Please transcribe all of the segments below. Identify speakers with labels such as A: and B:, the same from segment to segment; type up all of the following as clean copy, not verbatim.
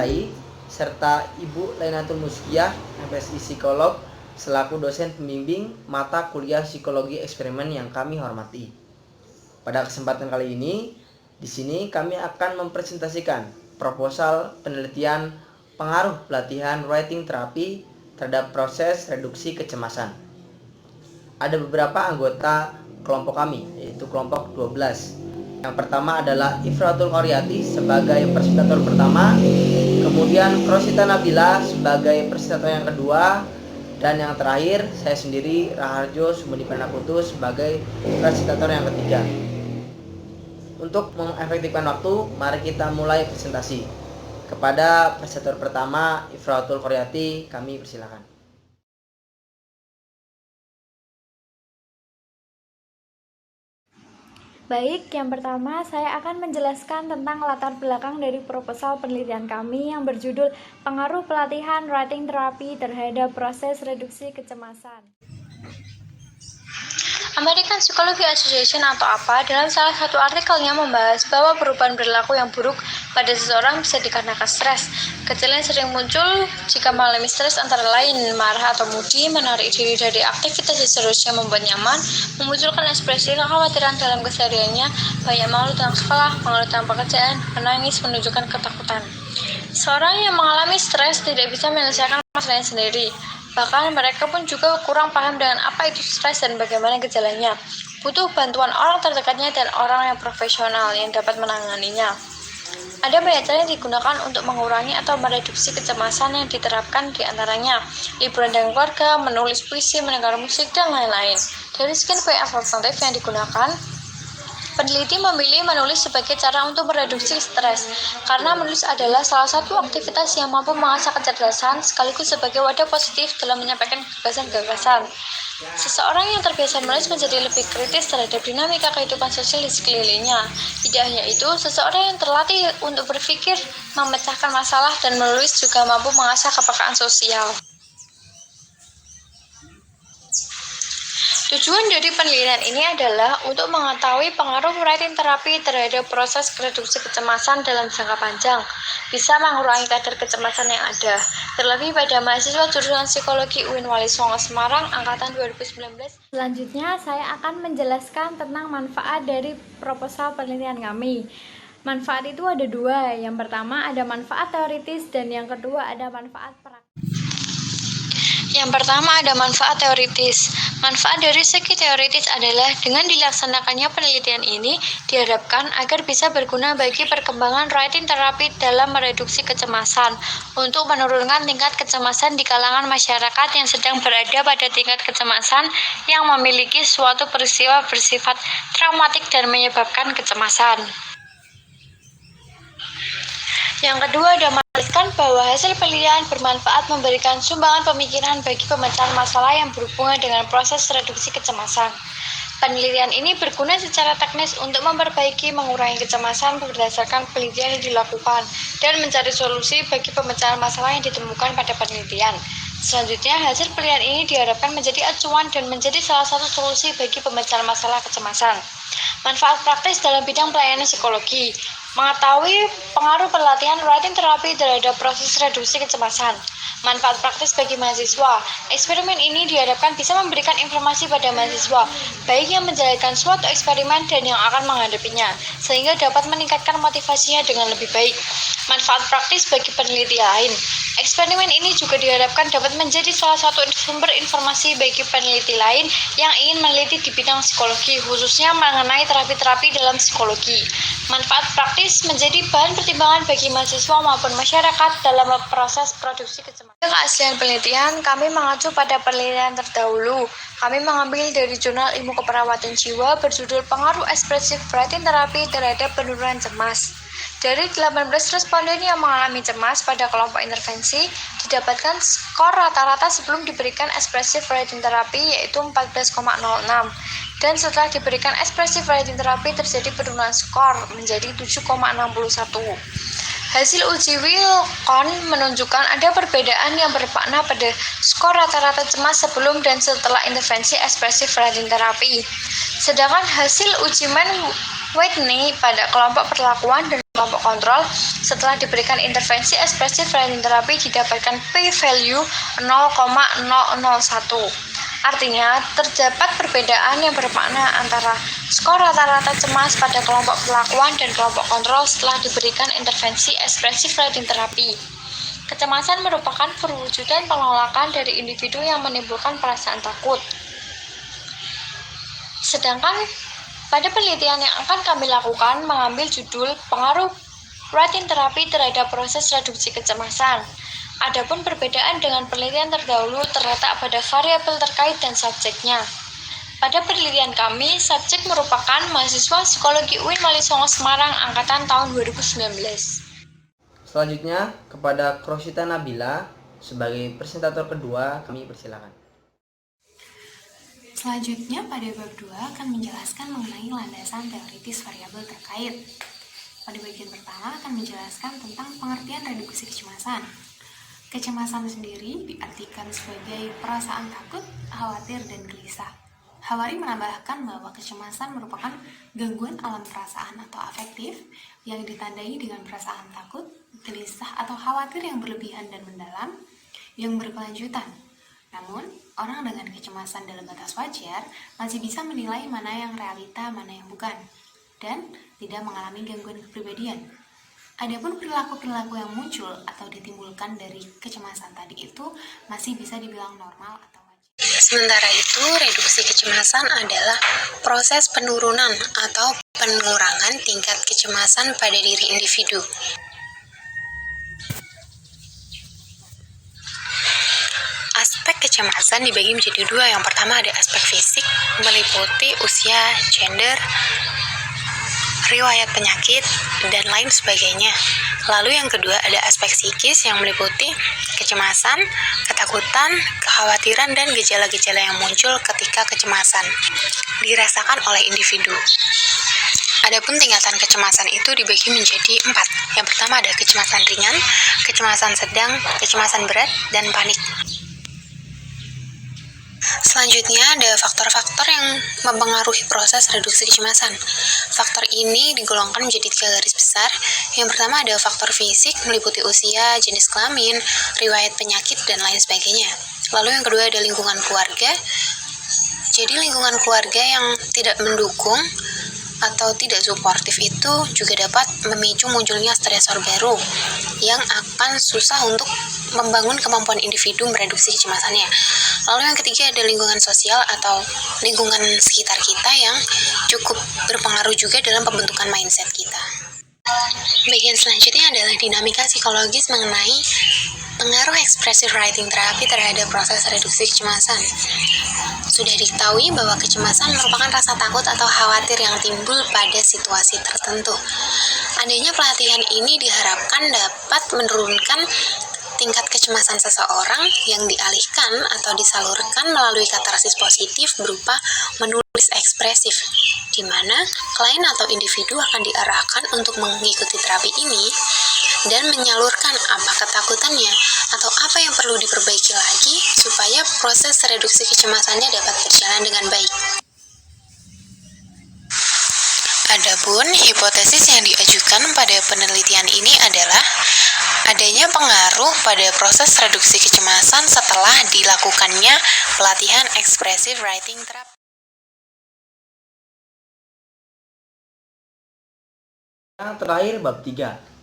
A: Rai, serta Ibu Lenatul Muskiah, MPSI Psikolog, selaku dosen pembimbing mata kuliah Psikologi Eksperimen yang kami hormati. Pada kesempatan kali ini, di sini kami akan mempresentasikan proposal penelitian pengaruh pelatihan writing terapi terhadap proses reduksi kecemasan. Ada beberapa anggota kelompok kami, yaitu kelompok 12. Yang pertama adalah Ifratul Qaryati sebagai presentator pertama, kemudian Rosita Nabila sebagai presentator yang kedua, dan yang terakhir saya sendiri, Raharjo Sumedi Panaputu, sebagai presentator yang ketiga. Untuk mengefektifkan waktu, mari kita mulai presentasi. Kepada presentator pertama, Ifratul Qaryati, kami persilakan.
B: Baik, yang pertama saya akan menjelaskan tentang latar belakang dari proposal penelitian kami yang berjudul Pengaruh Pelatihan Writing Therapy Terhadap Proses Reduksi Kecemasan.
C: American Psychology Association atau APA dalam salah satu artikelnya membahas bahwa perubahan perilaku yang buruk pada seseorang bisa dikarenakan stres. Gejala yang sering muncul jika mengalami stres antara lain marah atau moody, menarik diri dari aktivitas yang seharusnya membuat nyaman, memunculkan ekspresi kekhawatiran dalam kesehariannya, banyak mengeluh tentang sekolah, mengeluh tentang pekerjaan, menangis, menunjukkan ketakutan. Seorang yang mengalami stres tidak bisa menyelesaikan masalahnya sendiri. Bahkan mereka pun juga kurang paham dengan apa itu stres dan bagaimana gejalanya. Butuh bantuan orang terdekatnya dan orang yang profesional yang dapat menanganinya. Ada banyak cara yang digunakan untuk mengurangi atau mereduksi kecemasan yang diterapkan di antaranya liburan dengan keluarga, menulis puisi, mendengar musik, dan lain-lain. Dari sekian banyak alternatif yang digunakan, peneliti memilih menulis sebagai cara untuk mereduksi stres, karena menulis adalah salah satu aktivitas yang mampu mengasah kecerdasan sekaligus sebagai wadah positif dalam menyampaikan gagasan-gagasan. Seseorang yang terbiasa menulis menjadi lebih kritis terhadap dinamika kehidupan sosial di sekelilingnya. Tidak hanya itu, seseorang yang terlatih untuk berpikir, memecahkan masalah, dan menulis juga mampu mengasah kepekaan sosial. Tujuan dari penelitian ini adalah untuk mengetahui pengaruh writing terapi terhadap proses reduksi kecemasan dalam jangka panjang, bisa mengurangi kadar kecemasan yang ada, terlebih pada mahasiswa jurusan Psikologi UIN Wali Songo Semarang angkatan 2019.
B: Selanjutnya saya akan menjelaskan tentang manfaat dari proposal penelitian kami. Manfaat itu ada dua, yang pertama ada manfaat teoritis dan yang kedua ada manfaat praktis.
C: Yang pertama ada manfaat teoritis. Manfaat dari segi teoritis adalah dengan dilaksanakannya penelitian ini diharapkan agar bisa berguna bagi perkembangan writing therapy dalam mereduksi kecemasan untuk menurunkan tingkat kecemasan di kalangan masyarakat yang sedang berada pada tingkat kecemasan yang memiliki suatu peristiwa bersifat traumatik dan menyebabkan kecemasan. Yang kedua ada memastikan bahwa hasil penelitian bermanfaat memberikan sumbangan pemikiran bagi pemecahan masalah yang berhubungan dengan proses reduksi kecemasan. Penelitian ini berguna secara teknis untuk memperbaiki mengurangi kecemasan berdasarkan penelitian yang dilakukan dan mencari solusi bagi pemecahan masalah yang ditemukan pada penelitian. Selanjutnya, hasil penelitian ini diharapkan menjadi acuan dan menjadi salah satu solusi bagi pemecahan masalah kecemasan. Manfaat praktis dalam bidang pelayanan psikologi. Mengetahui pengaruh pelatihan writing terapi terhadap proses reduksi kecemasan. Manfaat praktis bagi mahasiswa. Eksperimen ini diharapkan bisa memberikan informasi pada mahasiswa, baik yang menjalankan suatu eksperimen dan yang akan menghadapinya, sehingga dapat meningkatkan motivasinya dengan lebih baik. Manfaat praktis bagi peneliti lain. Eksperimen ini juga diharapkan dapat menjadi salah satu sumber informasi bagi peneliti lain yang ingin meneliti di bidang psikologi, khususnya mengenai terapi-terapi dalam psikologi. Manfaat praktis menjadi bahan pertimbangan bagi mahasiswa maupun masyarakat dalam proses produksi kecemasan. Keaslian penelitian, kami mengacu pada penelitian terdahulu. Kami mengambil dari jurnal ilmu keperawatan jiwa berjudul Pengaruh Ekspresif Writing Therapy Terhadap Penurunan Cemas. Dari 18 responden yang mengalami cemas pada kelompok intervensi, didapatkan skor rata-rata sebelum diberikan ekspresif writing therapy yaitu 14,06. Dan setelah diberikan ekspresif writing therapy terjadi penurunan skor menjadi 7,61. Hasil uji Wilcon menunjukkan ada perbedaan yang bermakna pada skor rata-rata cemas sebelum dan setelah intervensi ekspresif writing therapy. Sedangkan hasil uji Mann-Whitney pada kelompok perlakuan dan kelompok kontrol setelah diberikan intervensi expressive writing therapy didapatkan p-value 0,001. Artinya, terdapat perbedaan yang bermakna antara skor rata-rata cemas pada kelompok perlakuan dan kelompok kontrol setelah diberikan intervensi expressive writing therapy. Kecemasan merupakan perwujudan penolakan dari individu yang menimbulkan perasaan takut. Sedangkan pada penelitian yang akan kami lakukan mengambil judul pengaruh writing therapy terhadap proses reduksi kecemasan. Adapun perbedaan dengan penelitian terdahulu terletak pada variabel terkait dan subjeknya. Pada penelitian kami, subjek merupakan mahasiswa psikologi UIN Walisongo Semarang angkatan tahun 2019.
A: Selanjutnya kepada Krosita Nabila sebagai presentator kedua kami persilakan.
D: Selanjutnya pada bab 2 akan menjelaskan mengenai landasan teoritis variabel terkait. Pada bagian pertama akan menjelaskan tentang pengertian reduksi kecemasan. Kecemasan sendiri diartikan sebagai perasaan takut, khawatir, dan gelisah. Hawari menambahkan bahwa kecemasan merupakan gangguan alam perasaan atau afektif yang ditandai dengan perasaan takut, gelisah, atau khawatir yang berlebihan dan mendalam yang berkelanjutan. Namun, orang dengan kecemasan dalam batas wajar masih bisa menilai mana yang realita, mana yang bukan, dan tidak mengalami gangguan kepribadian. Adapun perilaku-perilaku yang muncul atau ditimbulkan dari kecemasan tadi itu masih bisa dibilang normal atau wajar.
E: Sementara itu, reduksi kecemasan adalah proses penurunan atau pengurangan tingkat kecemasan pada diri individu. Aspek kecemasan dibagi menjadi dua. Yang pertama ada aspek fisik, meliputi usia, gender, riwayat penyakit, dan lain sebagainya. Lalu yang kedua ada aspek psikis yang meliputi kecemasan, ketakutan, kekhawatiran, dan gejala-gejala yang muncul ketika kecemasan dirasakan oleh individu. Adapun tingkatan kecemasan itu dibagi menjadi 4. Yang pertama ada kecemasan ringan, kecemasan sedang, kecemasan berat, dan panik. Selanjutnya ada faktor-faktor yang mempengaruhi proses reduksi kecemasan. Faktor ini digolongkan menjadi 3 garis besar. Yang pertama ada faktor fisik meliputi usia, jenis kelamin, riwayat penyakit, dan lain sebagainya. Lalu yang kedua ada lingkungan keluarga. Jadi lingkungan keluarga yang tidak mendukung atau tidak suportif itu juga dapat memicu munculnya stresor baru yang akan susah untuk membangun kemampuan individu mereduksi kecemasannya. Lalu yang ketiga ada lingkungan sosial atau lingkungan sekitar kita yang cukup berpengaruh juga dalam pembentukan mindset kita. Bagian selanjutnya adalah dinamika psikologis mengenai pengaruh expressive writing therapy terhadap proses reduksi kecemasan. Sudah diketahui bahwa kecemasan merupakan rasa takut atau khawatir yang timbul pada situasi tertentu. Adanya pelatihan ini diharapkan dapat menurunkan tingkat kecemasan seseorang yang dialihkan atau disalurkan melalui katarsis positif berupa menulis ekspresif, di mana klien atau individu akan diarahkan untuk mengikuti terapi ini dan menyalurkan apa ketakutannya atau apa yang perlu diperbaiki lagi supaya proses reduksi kecemasannya dapat berjalan dengan baik. Adapun hipotesis yang diajukan pada penelitian ini adalah adanya pengaruh pada proses reduksi kecemasan setelah dilakukannya pelatihan expressive writing therapy.
A: Yang terakhir bab 3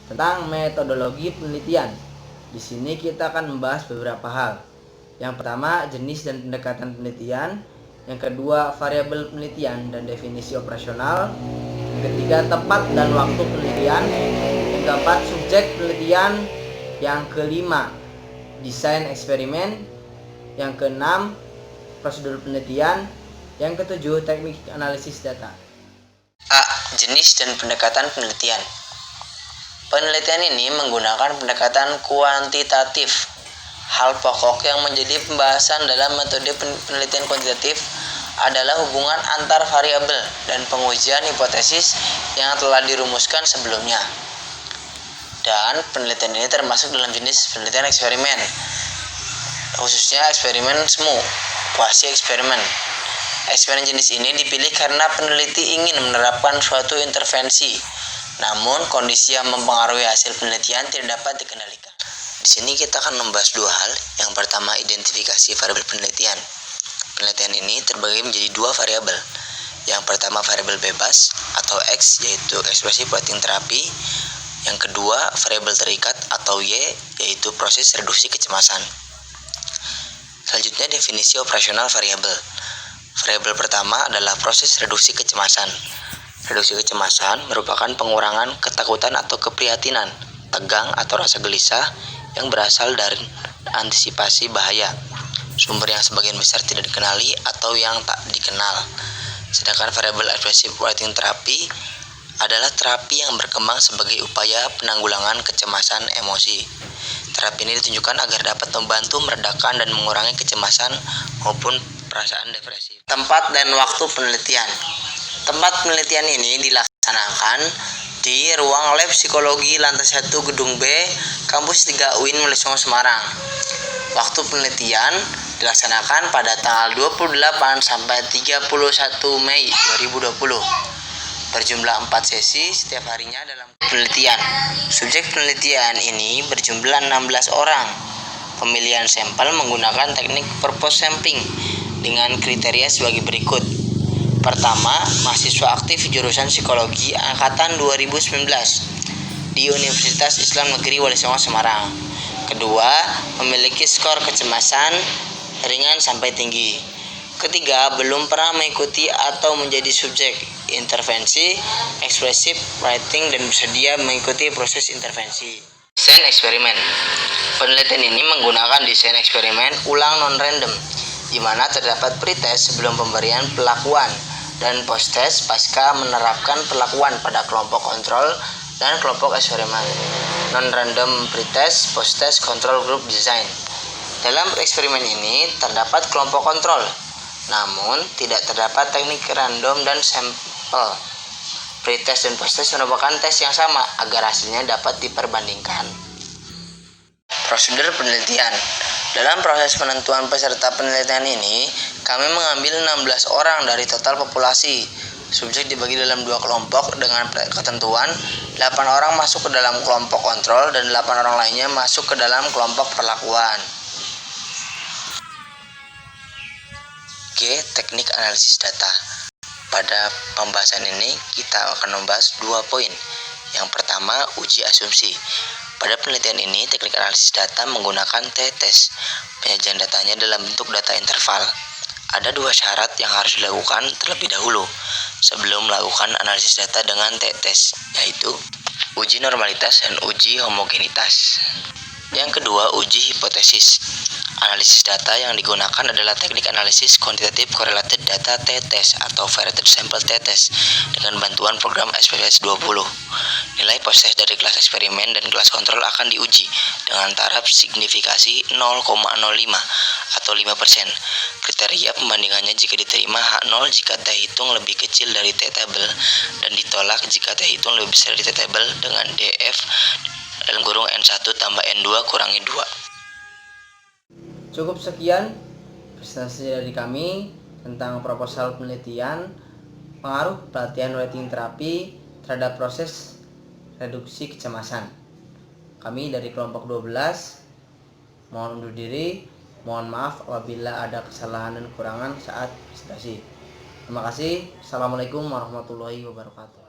A: tentang metodologi penelitian. Di sini kita akan membahas beberapa hal. Yang pertama, jenis dan pendekatan penelitian. Yang kedua, variabel penelitian dan definisi operasional. Yang ketiga, tempat dan waktu penelitian. Yang keempat, subjek penelitian. Yang kelima, desain eksperimen. Yang keenam, prosedur penelitian. Yang ketujuh, teknik analisis data.
F: A. Jenis dan pendekatan penelitian. Penelitian ini menggunakan pendekatan kuantitatif. Hal pokok yang menjadi pembahasan dalam metode penelitian kuantitatif adalah hubungan antar variabel dan pengujian hipotesis yang telah dirumuskan sebelumnya. Dan penelitian ini termasuk dalam jenis penelitian eksperimen, khususnya eksperimen semu, quasi eksperimen. Eksperimen jenis ini dipilih karena peneliti ingin menerapkan suatu intervensi Namun, kondisi yang mempengaruhi hasil penelitian tidak dapat dikendalikan. Di sini kita akan membahas dua hal. Yang pertama, identifikasi variabel penelitian. Penelitian ini terbagi menjadi dua variabel. Yang pertama, variabel bebas atau X, yaitu ekspresi protein terapi. Yang kedua, variabel terikat atau Y, yaitu proses reduksi kecemasan. Selanjutnya, definisi operasional variabel. Variabel pertama adalah proses reduksi kecemasan. Reduksi kecemasan merupakan pengurangan ketakutan atau keprihatinan, tegang atau rasa gelisah yang berasal dari antisipasi bahaya, sumber yang sebagian besar tidak dikenali atau yang tak dikenal. Sedangkan variabel ekspresi protein terapi adalah terapi yang berkembang sebagai upaya penanggulangan kecemasan emosi. Terapi ini ditunjukkan agar dapat membantu meredakan dan mengurangi kecemasan maupun perasaan depresif. Tempat dan waktu penelitian. Tempat penelitian ini dilaksanakan di ruang lab psikologi lantai 1 gedung B, kampus 3 UIN Mulyoso Semarang. Waktu penelitian dilaksanakan pada tanggal 28 sampai 31 Mei 2020. Berjumlah 4 sesi setiap harinya dalam penelitian. Subjek penelitian ini berjumlah 16 orang. Pemilihan sampel menggunakan teknik purpose sampling dengan kriteria sebagai berikut. Pertama, mahasiswa aktif jurusan psikologi angkatan 2019 di Universitas Islam Negeri Wali Songo Semarang. Kedua, memiliki skor kecemasan ringan sampai tinggi. Ketiga, belum pernah mengikuti atau menjadi subjek intervensi ekspresif writing dan bersedia mengikuti proses intervensi. Desain eksperimen. Penelitian ini menggunakan desain eksperimen ulang non-random, di mana terdapat pretest sebelum pemberian perlakuan dan post-test pasca menerapkan perlakuan pada kelompok kontrol dan kelompok eksperimen. Non-random pretest, post-test, control group design. Dalam eksperimen ini terdapat kelompok kontrol, namun tidak terdapat teknik random dan sampel. Pretest dan post-test merupakan tes yang sama agar hasilnya dapat diperbandingkan. Prosedur penelitian. Dalam proses penentuan peserta penelitian ini, kami mengambil 16 orang dari total populasi. Subjek dibagi dalam 2 kelompok dengan ketentuan 8 orang masuk ke dalam kelompok kontrol dan 8 orang lainnya masuk ke dalam kelompok perlakuan. G. Teknik analisis data. Pada pembahasan ini kita akan membahas 2 poin. Yang pertama, uji asumsi. Pada penelitian ini, teknik analisis data menggunakan t-test. Penyajian datanya dalam bentuk data interval. Ada 2 syarat yang harus dilakukan terlebih dahulu sebelum melakukan analisis data dengan t-test, yaitu uji normalitas dan uji homogenitas. Yang kedua, uji hipotesis. Analisis data yang digunakan adalah teknik analisis kuantitatif correlated data t-test atau variated sample t-test dengan bantuan program SPSS 20. Nilai post test dari kelas eksperimen dan kelas kontrol akan diuji dengan taraf signifikasi 0,05 atau 5%. Kriteria pembandingannya jika diterima H0 jika T hitung lebih kecil dari T tabel dan ditolak jika T hitung lebih besar dari T tabel dengan DF dalam kurung N1 tambah N2 kurangi 2.
A: Cukup sekian presentasi dari kami tentang proposal penelitian pengaruh pelatihan writing terapi terhadap proses reduksi kecemasan. Kami dari kelompok 12 mohon undur diri, mohon maaf apabila ada kesalahan dan kekurangan saat presentasi. Terima kasih. Assalamualaikum warahmatullahi wabarakatuh.